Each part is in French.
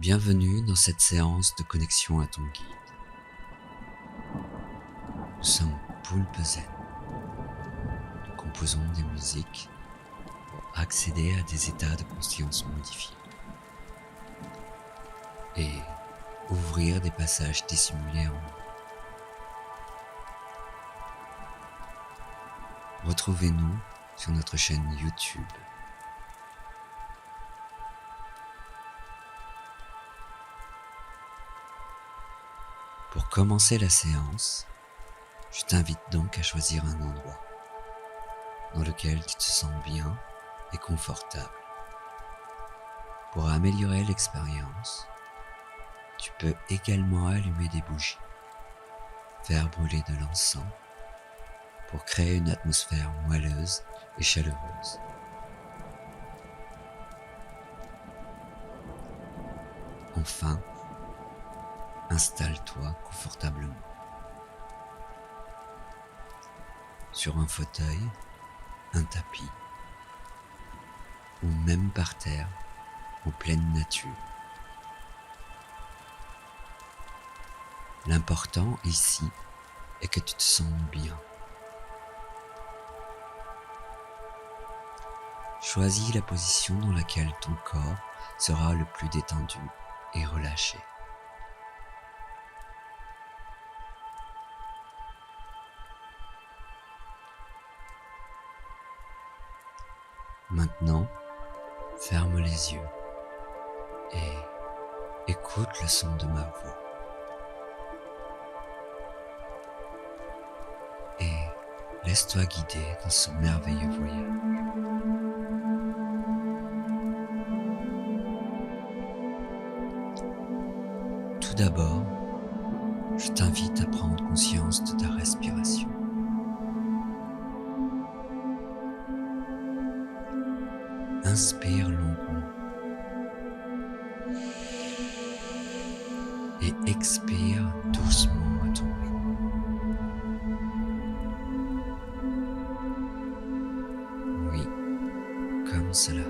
Bienvenue dans cette séance de connexion à ton guide. Nous sommes Poulpe Zen. Nous composons des musiques pour accéder à des états de conscience modifiés et ouvrir des passages dissimulés en nous. Retrouvez-nous sur notre chaîne YouTube. Pour commencer la séance, je t'invite donc à choisir un endroit dans lequel tu te sens bien et confortable. Pour améliorer l'expérience, tu peux également allumer des bougies, faire brûler de l'encens pour créer une atmosphère moelleuse et chaleureuse. Enfin, installe-toi confortablement sur un fauteuil, un tapis ou même par terre en pleine nature. L'important ici est que tu te sentes bien. Choisis la position dans laquelle ton corps sera le plus détendu et relâché. Maintenant, ferme les yeux et écoute le son de ma voix. Et laisse-toi guider dans ce merveilleux voyage. Tout d'abord, je t'invite à prendre conscience de ta respiration. Inspire longuement et expire doucement à ton rythme. Oui, comme cela.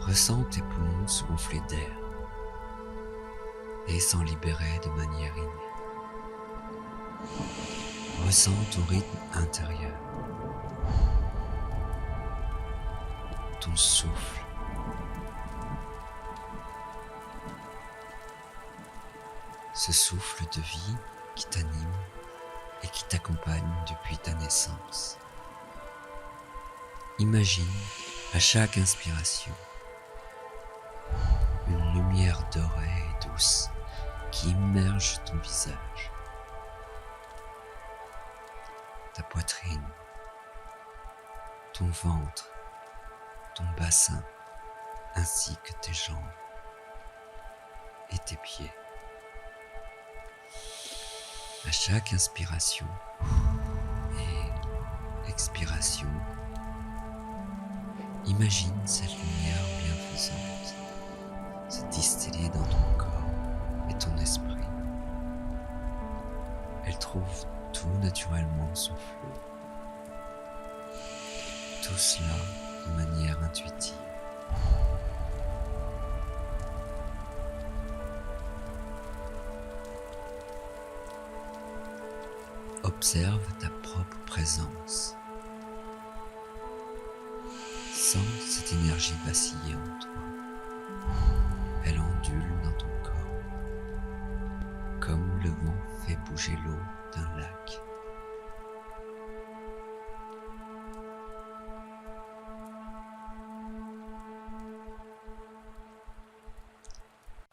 Ressens tes poumons se gonfler d'air et s'en libérer de manière innée. Ressens ton rythme intérieur, ton souffle. Ce souffle de vie qui t'anime et qui t'accompagne depuis ta naissance. Imagine à chaque inspiration une lumière dorée et douce qui immerge ton visage, ta poitrine, ton ventre, ton bassin, ainsi que tes jambes et tes pieds. À chaque inspiration et expiration, imagine cette lumière bienfaisante se distiller dans ton corps et ton esprit. Elle trouve tout naturellement son flot. Tout cela de manière intuitive. Observe ta propre présence. Sens cette énergie vaciller en toi. Elle ondule dans ton corps, comme le vent fait bouger l'eau d'un lac.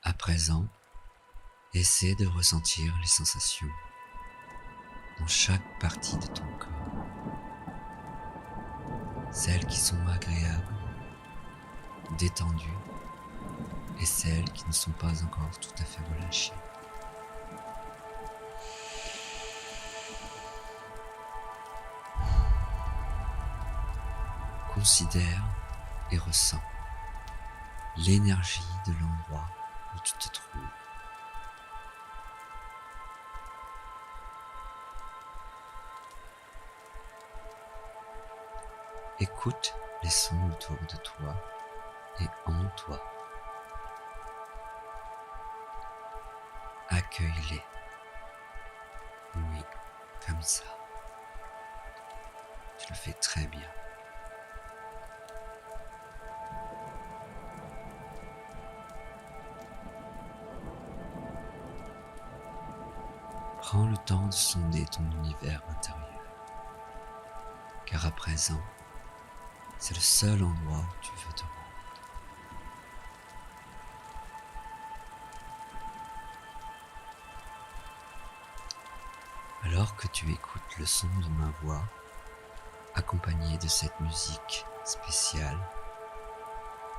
À présent, essaie de ressentir les sensations dans chaque partie de ton corps. Celles qui sont agréables, détendues, et celles qui ne sont pas encore tout à fait relâchées. Considère et ressens l'énergie de l'endroit où tu te trouves. Écoute les sons autour de toi et en toi. Accueille-les. Oui, comme ça. Tu le fais très bien. Prends le temps de sonder ton univers intérieur. Car à présent, c'est le seul endroit où tu veux te rendre. Alors que tu écoutes le son de ma voix, accompagné de cette musique spéciale,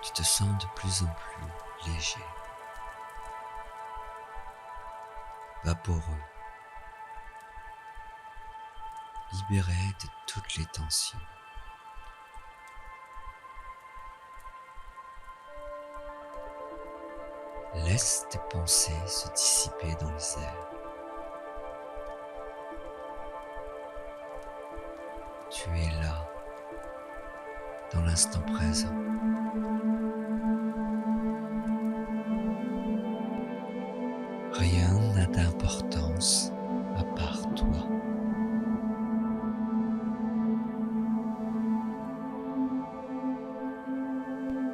tu te sens de plus en plus léger, vaporeux, libéré de toutes les tensions. Laisse tes pensées se dissiper dans les airs. Tu es là, dans l'instant présent. Rien n'a d'importance à part toi.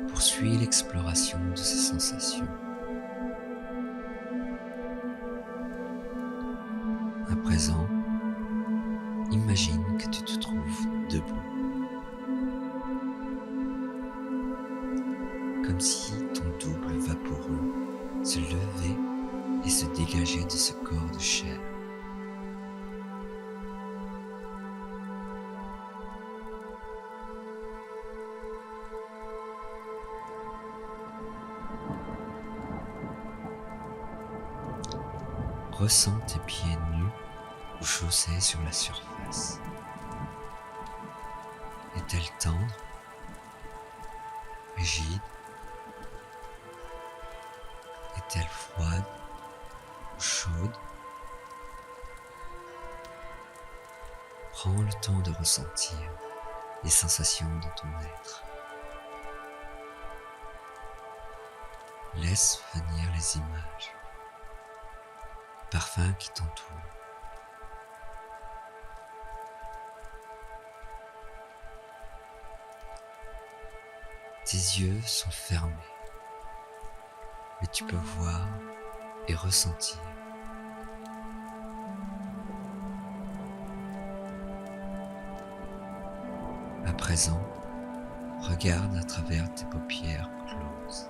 Poursuis l'exploration de ces sensations. À présent, imagine que tu te trouves debout. Comme si ton double vaporeux se levait et se dégageait de ce corps de chair. Ressens tes pieds nus ou chaussés sur la surface. Est-elle tendre, rigide? Est-elle froide ou chaude? Prends le temps de ressentir les sensations de ton être. Laisse venir les images, les parfums qui t'entourent. Tes yeux sont fermés, mais tu peux voir et ressentir. À présent, regarde à travers tes paupières closes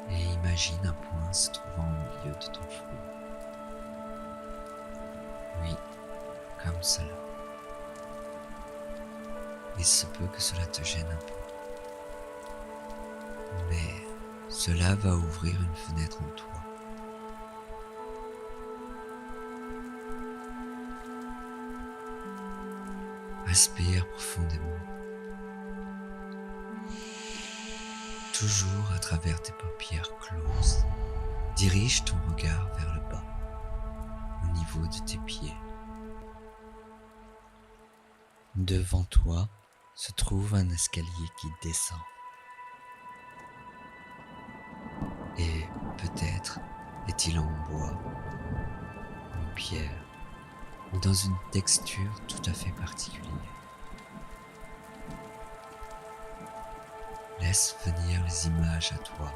et imagine un point se trouvant au milieu de ton front. Oui, comme cela. Il se peut que cela te gêne un peu. Mais cela va ouvrir une fenêtre en toi. Respire profondément. Toujours à travers tes paupières closes. Dirige ton regard vers le bas, au niveau de tes pieds. Devant toi se trouve un escalier qui descend. Et peut-être est-il en bois, en pierre, ou dans une texture tout à fait particulière. Laisse venir les images à toi,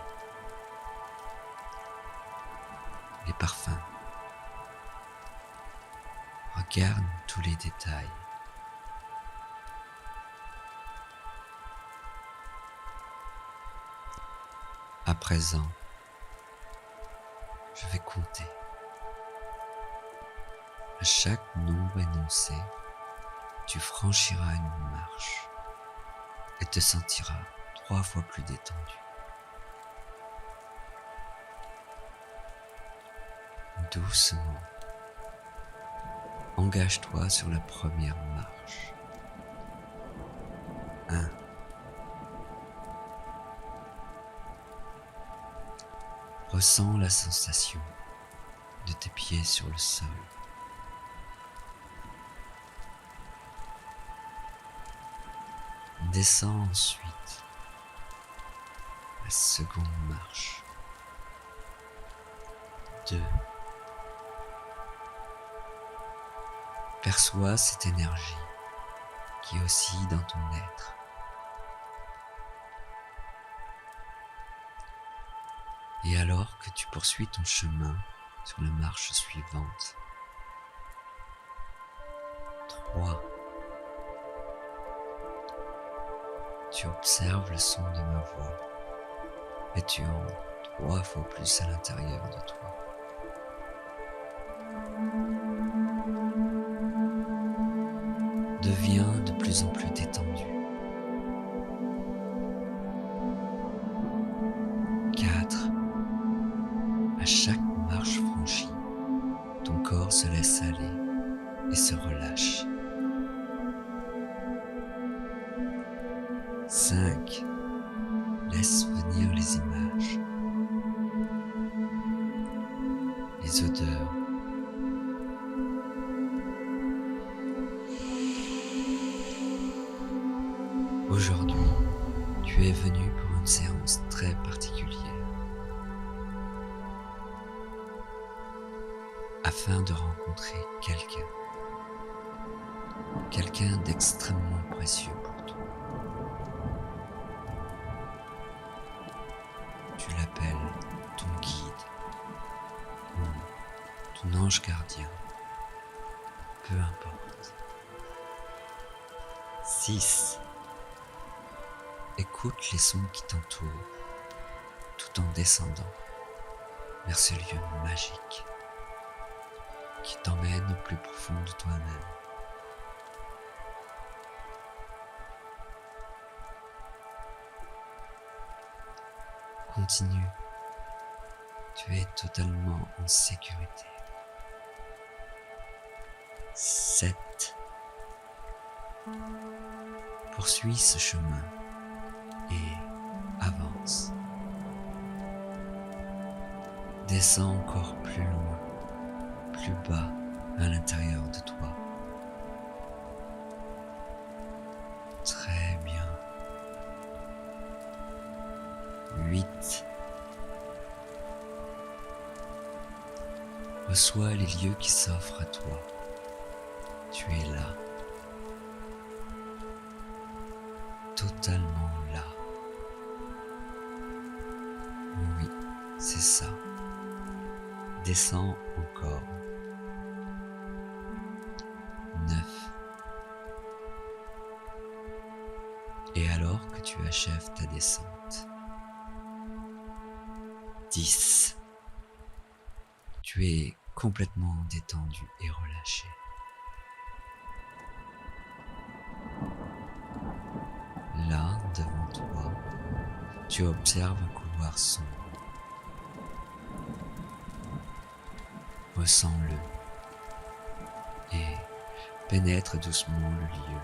les parfums. Regarde tous les détails. À présent, je vais compter. À chaque nombre énoncé, tu franchiras une marche et te sentiras 3 fois plus détendu. Doucement, engage-toi sur la première marche. 1. Ressens la sensation de tes pieds sur le sol. Descends ensuite la seconde marche. 2. Perçois cette énergie qui oscille dans ton être. Et alors que tu poursuis ton chemin sur la marche suivante. 3. Tu observes le son de ma voix et tu entres 3 fois plus à l'intérieur de toi. Deviens de plus en plus détendu. 4. À chaque marche franchie, ton corps se laisse aller et se relâche. 5. Laisse venir les images, les odeurs. 6. Aujourd'hui, tu es venu pour une séance très particulière, afin de rencontrer quelqu'un d'extrêmement précieux pour toi. Tu l'appelles ton guide ou ton ange gardien, peu importe. 6. Écoute les sons qui t'entourent tout en descendant vers ce lieu magique qui t'emmène au plus profond de toi-même. Continue, tu es totalement en sécurité. 7. Poursuis ce chemin et avance. Descends encore plus loin, plus bas à l'intérieur de toi. Très bien. 8. Reçois les lieux qui s'offrent à toi. Tu es là. Totalement là. Oui, c'est ça. Descends encore. 9. Et alors que tu achèves ta descente. 10. Tu es complètement détendu et relâché. Là, devant toi, tu observes un couloir sombre. Ressens-le et pénètre doucement le lieu.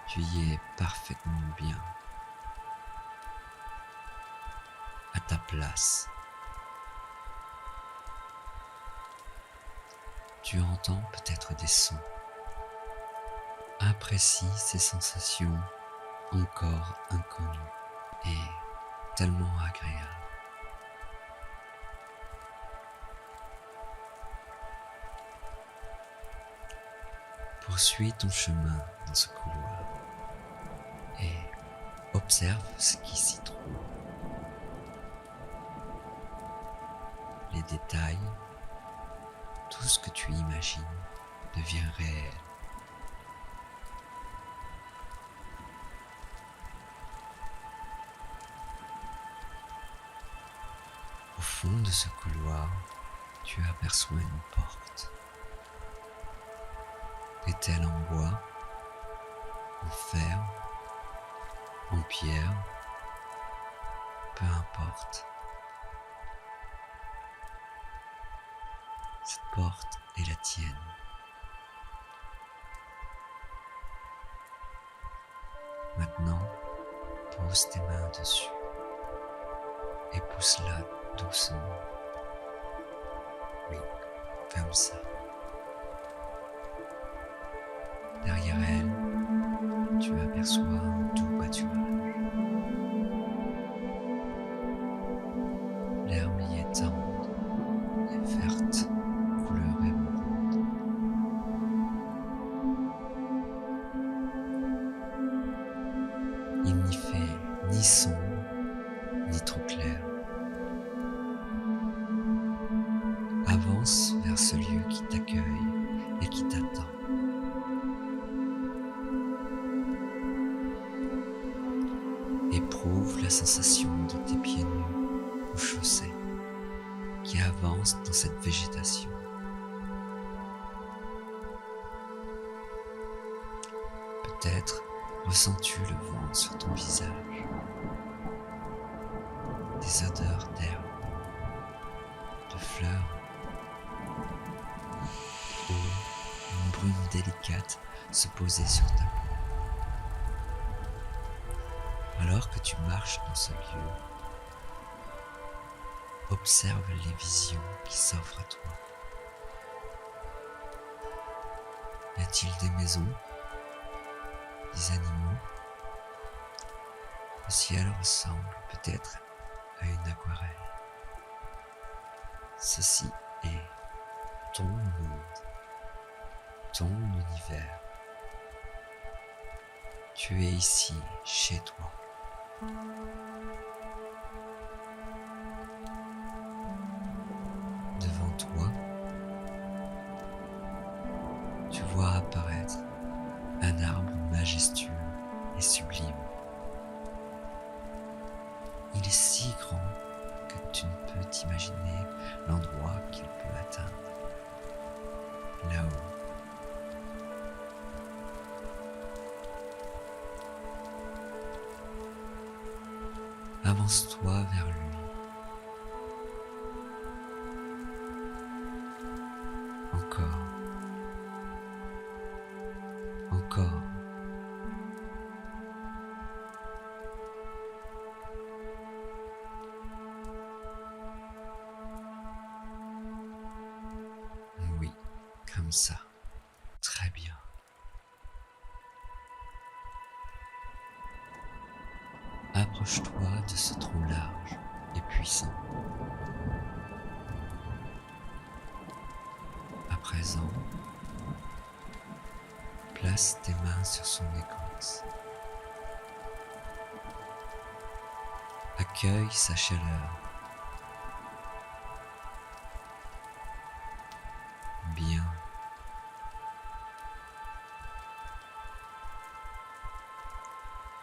Tu y es parfaitement bien, à ta place. Tu entends peut-être des sons. Apprécie ces sensations encore inconnues et tellement agréables. Poursuis ton chemin dans ce couloir et observe ce qui s'y trouve. Les détails, tout ce que tu imagines devient réel. Au fond de ce couloir, tu aperçois une porte. Est-elle en bois, en fer, en pierre? Peu importe. Cette porte est la tienne. Maintenant, pose tes mains dessus et pousse-la doucement. Oui, comme ça. L'herbe y est tendre et verte, couleur émeraude. Il n'y fait ni sombre, ni trop clair. Avance vers ce lieu qui t'accueille et qui t'attend. Éprouve la sensation de tes pieds nus ou chaussés qui avancent dans cette végétation. Peut-être ressens-tu le vent sur ton visage, des odeurs d'herbe, de fleurs, ou une brume délicate se poser sur ta peau. Alors que tu marches dans ce lieu, observe les visions qui s'offrent à toi. Y a-t-il des maisons, des animaux? Le ciel ressemble peut-être à une aquarelle. Ceci est ton monde, ton univers. Tu es ici, chez toi. Devant toi, tu vois apparaître un arbre majestueux et sublime. Il est si grand que tu ne peux t'imaginer l'endroit qu'il peut atteindre. Là-haut. Avance-toi vers lui. Encore. Encore. Oui, comme ça. Très bien. Approche-toi de ce tronc large et puissant. À présent, place tes mains sur son écorce. Accueille sa chaleur. Bien.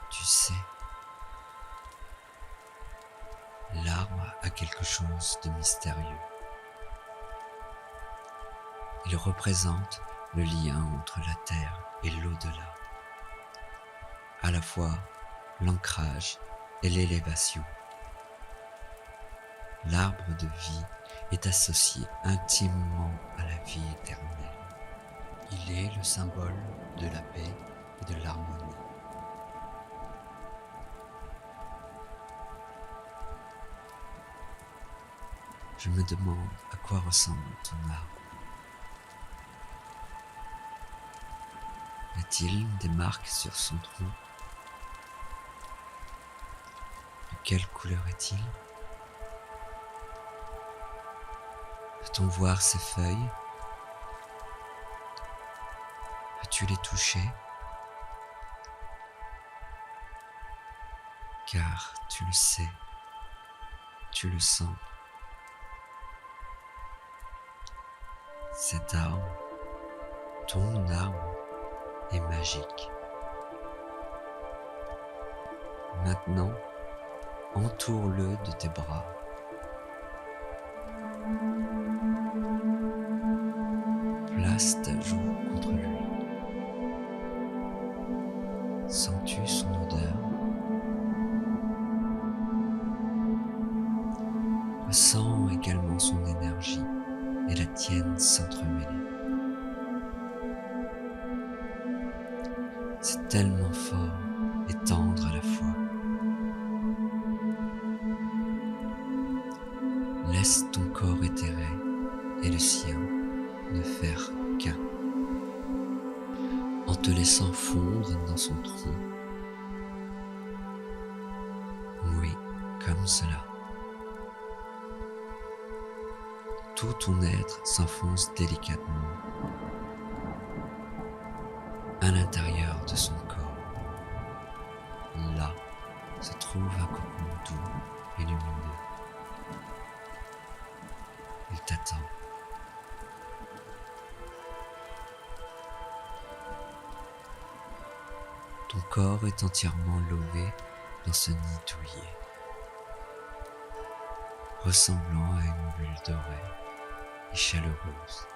Tu sais, l'arbre a quelque chose de mystérieux. Il représente le lien entre la terre et l'au-delà, à la fois l'ancrage et l'élévation. L'arbre de vie est associé intimement à la vie éternelle. Il est le symbole de la paix et de l'harmonie. Je me demande à quoi ressemble ton arbre. Y a-t-il des marques sur son tronc? De quelle couleur est-il? Peut-on voir ses feuilles? Peux-tu les toucher? Car tu le sais, tu le sens. Cet arbre, ton arbre, est magique. Maintenant, entoure-le de tes bras. Place ta joue contre lui. Sens-tu son odeur? Ressens également son énergie et la tienne s'entremêler. C'est tellement fort et tendre à la fois. Laisse ton corps éthéré et le sien ne faire qu'un, en te laissant fondre dans son tronc. Oui, comme cela. Tout ton être s'enfonce délicatement à l'intérieur de son corps. Là se trouve un cocon doux et lumineux. Il t'attend. Ton corps est entièrement lové dans ce nid douillet, ressemblant à une bulle dorée et chaleureuse.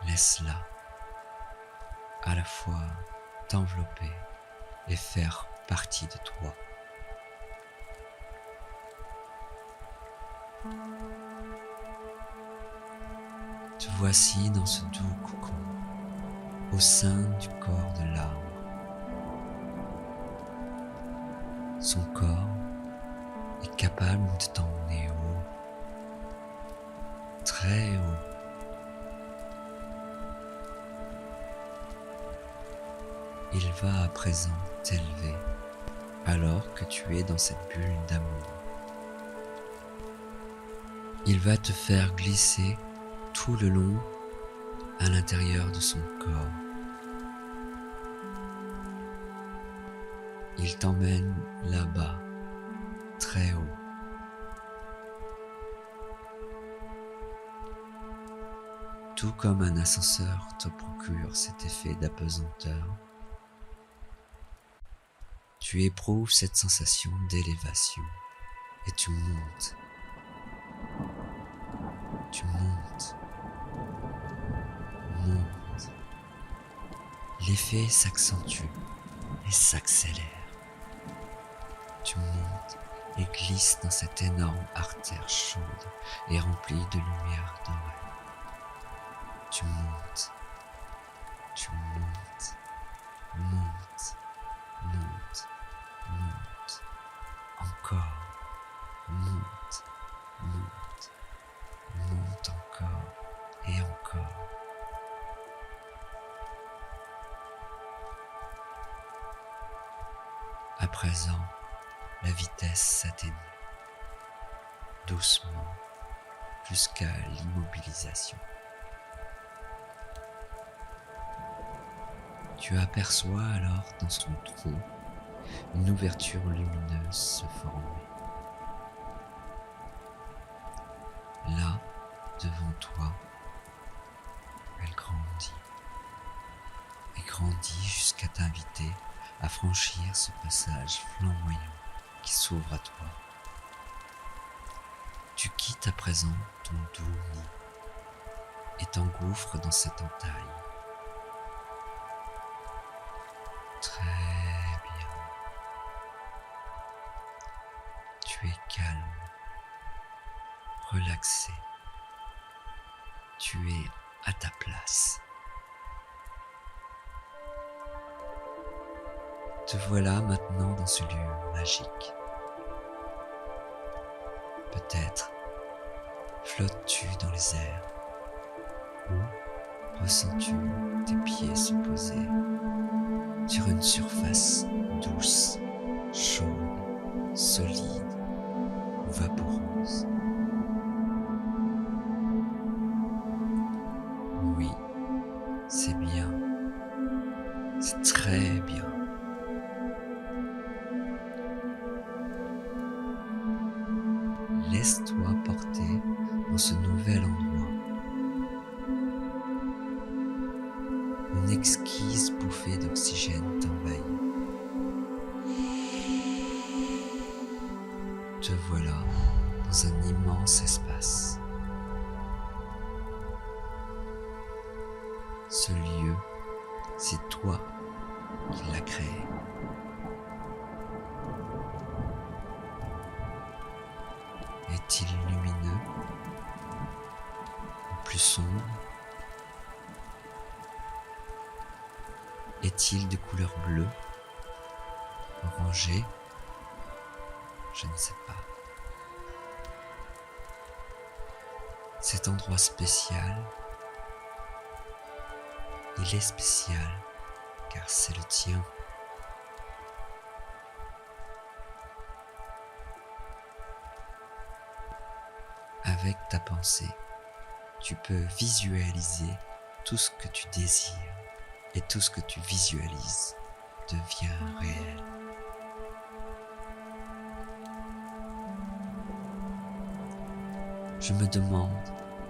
Laisse-la à la fois t'envelopper et faire partie de toi. Te voici dans ce doux cocon, au sein du corps de l'arbre. Son corps est capable de t'emmener haut, très haut. Il va à présent t'élever alors que tu es dans cette bulle d'amour. Il va te faire glisser tout le long à l'intérieur de son corps. Il t'emmène là-bas, très haut. Tout comme un ascenseur te procure cet effet d'apesanteur, tu éprouves cette sensation d'élévation et tu montes. Tu montes. Monte. L'effet s'accentue et s'accélère. Tu montes et glisses dans cette énorme artère chaude et remplie de lumière dorée. Tu montes, montes, montes, montes, encore, monte, monte, monte encore et encore. À présent, la vitesse s'atténue, doucement, jusqu'à l'immobilisation. Tu aperçois alors dans son tronc une ouverture lumineuse se former. Là, devant toi, elle grandit et grandit jusqu'à t'inviter à franchir ce passage flamboyant qui s'ouvre à toi. Tu quittes à présent ton doux nid et t'engouffres dans cette entaille. Très bien. Tu es calme, relaxé. Tu es à ta place. Te voilà maintenant dans ce lieu magique. Peut-être flottes-tu dans les airs ou ressens-tu tes pieds se poser sur une surface douce, chaude, solide ou vaporeuse. Oui, c'est bien, c'est très bien. Laisse-toi porter dans ce nouvel endroit. Une exquise bouffée d'oxygène t'envahit. Te voilà dans un immense espace. Ce lieu, c'est toi qui l'as créé. Est-il lumineux ou plus sombre? Est-il de couleur bleue, orangée? Je ne sais pas. Cet endroit spécial, il est spécial car c'est le tien. avec ta pensée, tu peux visualiser tout ce que tu désires et tout ce que tu visualises devient réel. Je me demande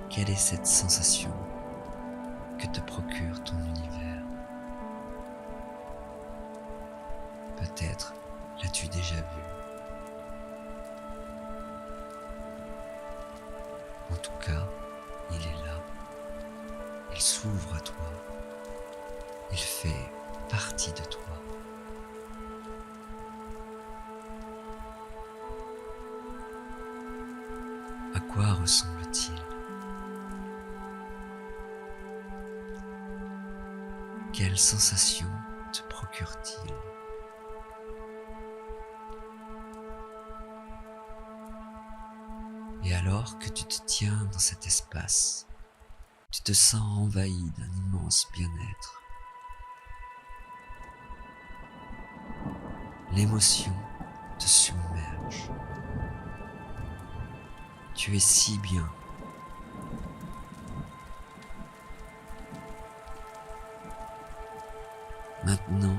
quelle est cette sensation que te procure ton univers. Peut-être l'as-tu déjà vu. En tout cas, il est là. Il s'ouvre à toi. Il fait partie de toi. À quoi ressemble-t-il? Quelle sensation te procure-t-il? Et alors que tu te tiens dans cet espace, tu te sens envahi d'un immense bien-être. L'émotion te submerge. Tu es si bien. Maintenant,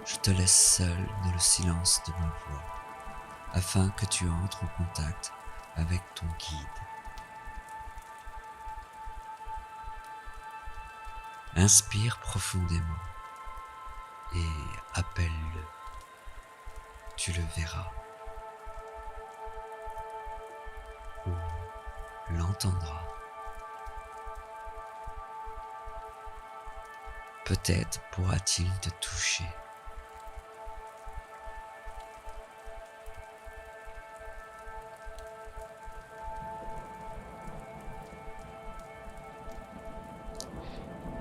je te laisse seul dans le silence de ma voix, afin que tu entres en contact avec ton guide. Inspire profondément et appelle-le. Tu le verras ou l'entendras. Peut-être pourra-t-il te toucher.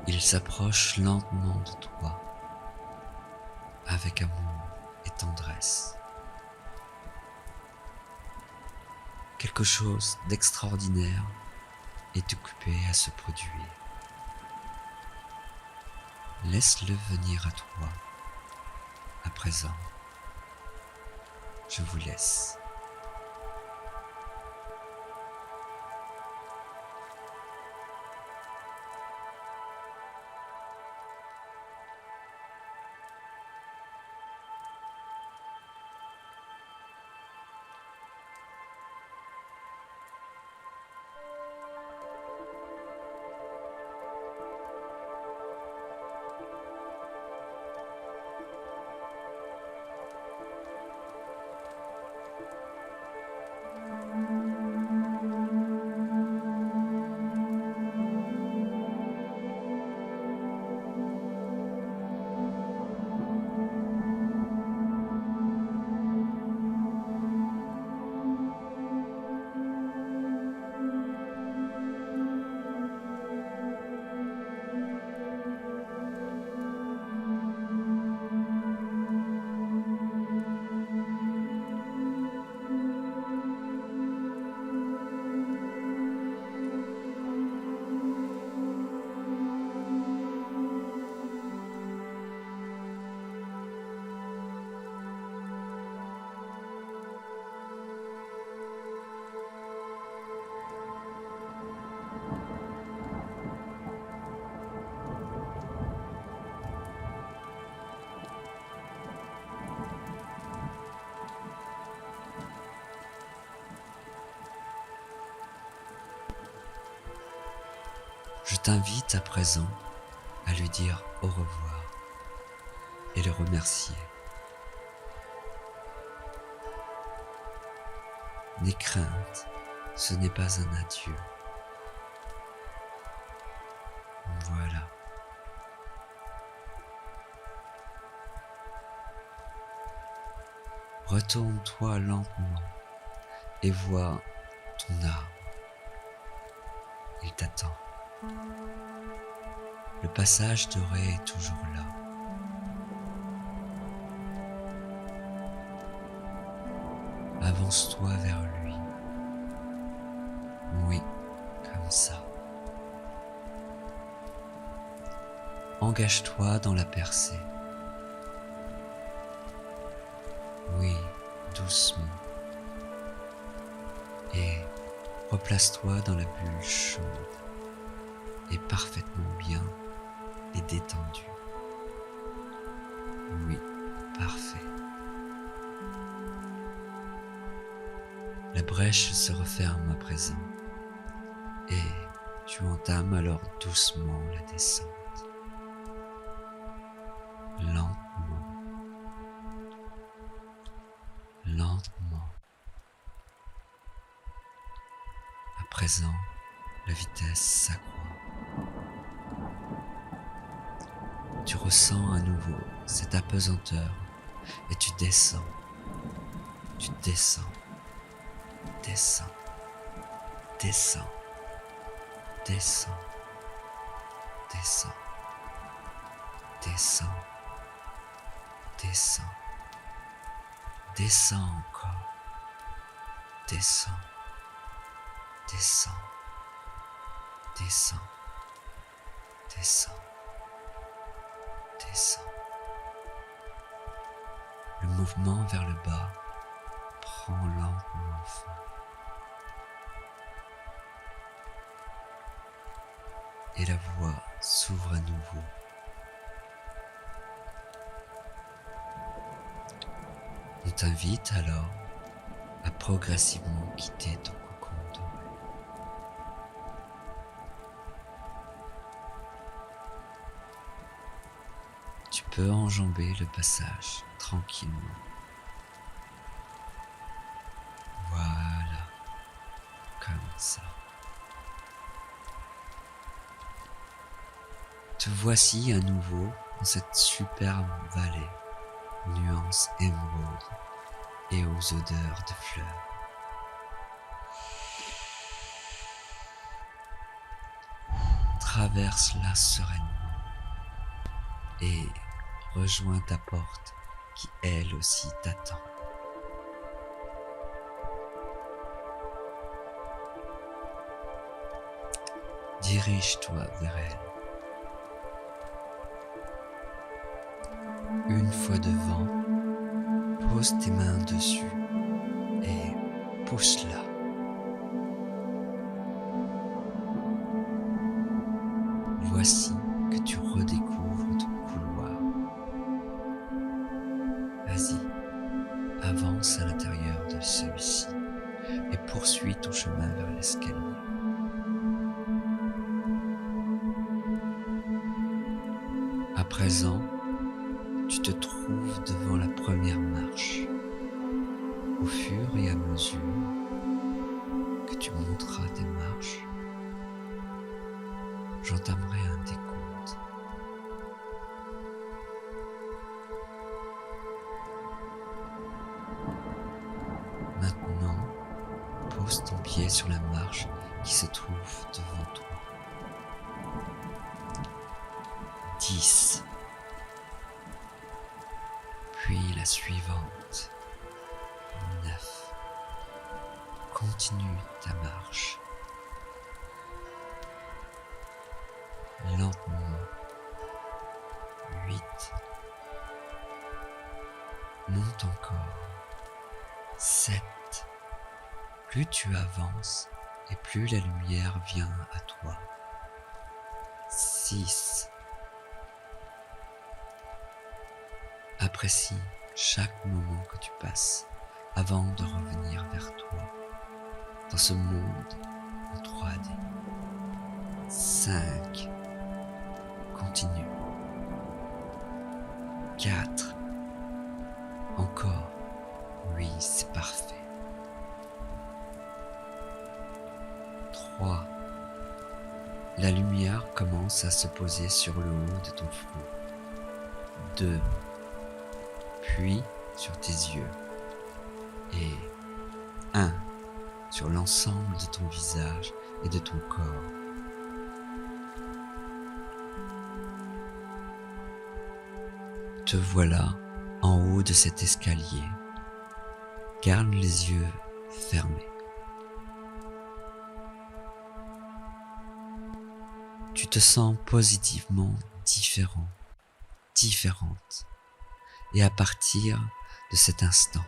Il s'approche lentement de toi, avec amour et tendresse. Quelque chose d'extraordinaire est occupé à se produire. Laisse-le venir à toi. À présent, je vous laisse. Je t'invite à présent à lui dire au revoir et le remercier. N'aie crainte, ce n'est pas un adieu. Voilà. Retourne-toi lentement et vois ton arbre. Il t'attend. Le passage doré est toujours là. Avance-toi vers lui. Oui, comme ça. Engage-toi dans la percée. Oui, doucement. Et Replace-toi dans la bulle chaude et parfaitement bien et détendu. Oui, parfait. La brèche se referme à présent et tu entames alors doucement la descente. Lentement, lentement. À présent, la vitesse s'accroît. Tu ressens à nouveau cette apesanteur et tu descends, descends, descends, descends, descends, descends, descends, descends, descends encore, descends, descends, descends, descends, descends. Le mouvement vers le bas prend lentement fin. Et la voie s'ouvre à nouveau. On t'invite alors à progressivement quitter ton cocon doré. Tu peux enjamber le passage tranquillement. Voilà, comme ça. Te voici à nouveau dans cette superbe vallée, nuance émeraude et aux odeurs de fleurs. Traverse-la sereinement et rejoins ta porte qui elle aussi t'attend. Dirige-toi vers elle. Une fois devant, pose tes mains dessus et pousse-la. Voici que tu redécouvres ton couloir. Vas-y, avance à l'intérieur de celui-ci et poursuis ton chemin vers l'escalier. À présent, tu te trouves devant la première marche. Au fur et à mesure que tu monteras tes marches, j'entamerai un décompte. Maintenant, pose ton pied sur la marche qui se trouve devant toi. 10. Puis la suivante. 9. Continue ta marche. Lentement. 8. Monte encore. 7. Plus tu avances et plus la lumière vient à toi. 6. Apprécie chaque moment que tu passes avant de revenir vers toi dans ce monde en 3D. 5. Continue. 4. Encore. Oui, c'est parfait. 3. La lumière commence à se poser sur le haut de ton front. 2. Puis sur tes yeux. Et 1. Sur l'ensemble de ton visage et de ton corps. Te voilà en haut de cet escalier. Garde les yeux fermés. Tu te sens positivement différent, différente. Et à partir de cet instant,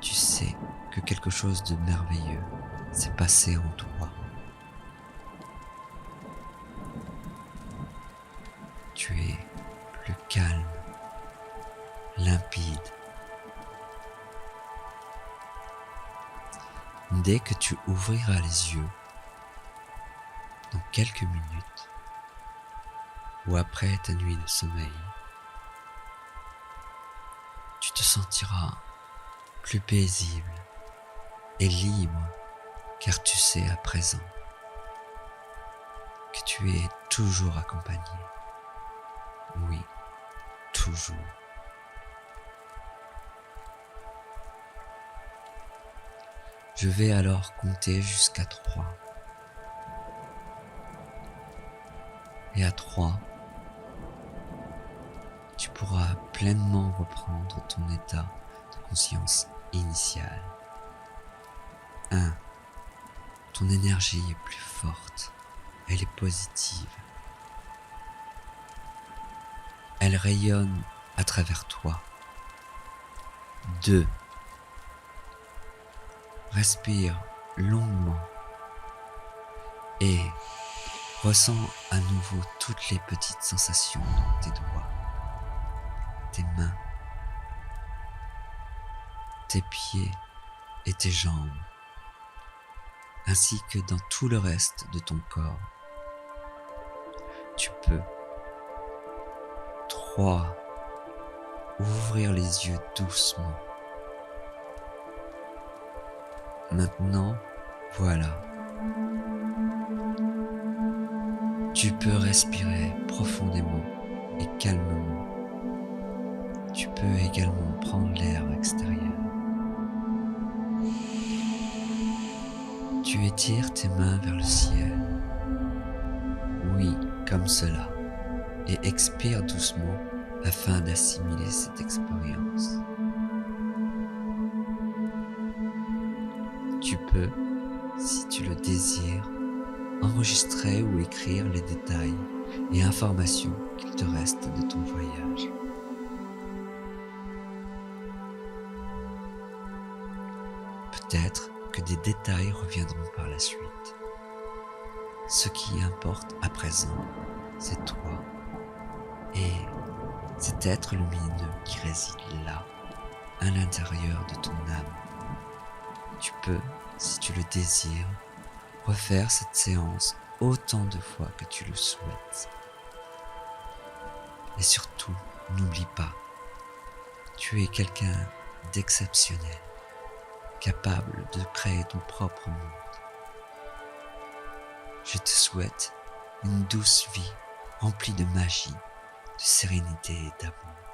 tu sais que quelque chose de merveilleux s'est passé en toi. Tu es plus calme, limpide. Dès que tu ouvriras les yeux, dans quelques minutes, ou après ta nuit de sommeil, tu te sentiras plus paisible et libre, car tu sais à présent que tu es toujours accompagné. Oui, toujours. Je vais alors compter jusqu'à 3. Et à 3, tu pourras pleinement reprendre ton état de conscience initial. 1. Ton énergie est plus forte. Elle est positive. Elle rayonne à travers toi. 2. Respire longuement et ressens à nouveau toutes les petites sensations dans tes doigts, tes mains, tes pieds et tes jambes, ainsi que dans tout le reste de ton corps. Tu peux. 3. Ouvrir les yeux doucement. Maintenant, voilà. Tu peux respirer profondément et calmement. Tu peux également prendre l'air extérieur. Tu étires tes mains vers le ciel. Oui, comme cela. Et expire doucement afin d'assimiler cette expérience. Tu peux, si tu le désires, enregistrer ou écrire les détails et informations qu'il te reste de ton voyage. Peut-être que des détails reviendront par la suite. Ce qui importe à présent, c'est toi et cet être lumineux qui réside là, à l'intérieur de ton âme. Tu peux, si tu le désires, refaire cette séance autant de fois que tu le souhaites. Et surtout, n'oublie pas, tu es quelqu'un d'exceptionnel, capable de créer ton propre monde. Je te souhaite une douce vie remplie de magie, de sérénité et d'amour.